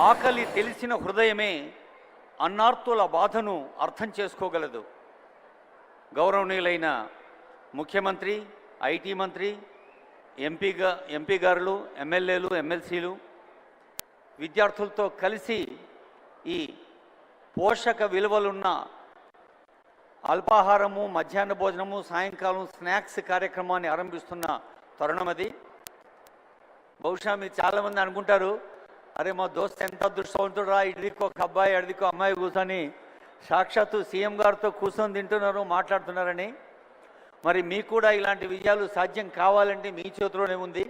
ఆకలి తెలిసిన హృదయమే అన్నార్తుల బాధను అర్థం చేసుకోగలదు. గౌరవనీయులైన ముఖ్యమంత్రి, ఐటీ మంత్రి, ఎంపీ గారులు, ఎమ్మెల్యేలు, ఎమ్మెల్సీలు విద్యార్థులతో కలిసి ఈ పోషక విలువలున్న అల్పాహారము, మధ్యాహ్న భోజనము, సాయంకాలం స్నాక్స్ కార్యక్రమాన్ని ఆరంభిస్తున్న తరుణం అది. బహుశా మీరు చాలామంది అనుకుంటారు, అరే మా దోస్త్ ఎంత అదృష్టవంతుడు రా, ఇడికో ఒక అబ్బాయి అడిదికో అమ్మాయి కూర్చొని సాక్షాత్తు సీఎం గారితో కూర్చొని తింటున్నారు, మాట్లాడుతున్నారని. మరి మీకు కూడా ఇలాంటి విజయాలు సాధ్యం కావాలంటే మీ చేతిలోనే ఉంది.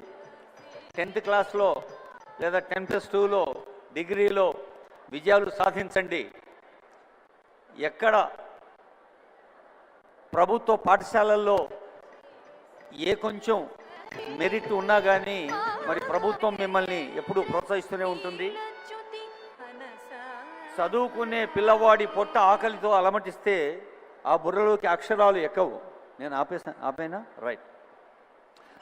10th క్లాస్లో లేదా 10+2లో డిగ్రీలో విజయాలు సాధించండి. ఎక్కడ ప్రభుత్వ పాఠశాలల్లో ఏ కొంచెం మెరిట్ ఉన్నా కానీ మరి ప్రభుత్వం మిమ్మల్ని ఎప్పుడూ ప్రోత్సహిస్తూనే ఉంటుంది. చదువుకునే పిల్లవాడి పొట్ట ఆకలితో అలమటిస్తే ఆ బుర్రలోకి అక్షరాలు ఎక్కవు. నేను ఆపేనా రైట్.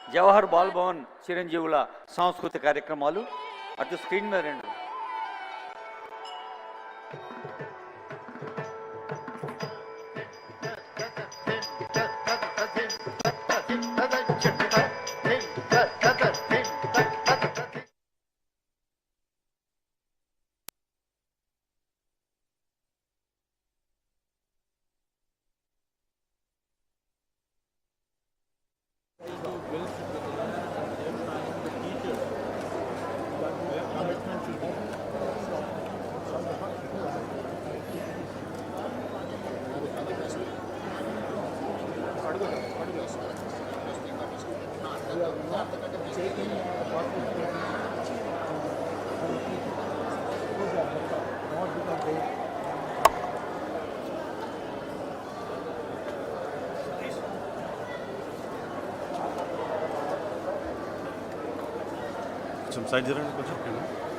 జవహర్ బాల్ భవన్ చిరంజీవుల సాంస్కృతిక కార్యక్రమాలు అటు స్క్రీన్ మీద రెండు. కొంచెం సైడ్ జరగండి కొంచెం.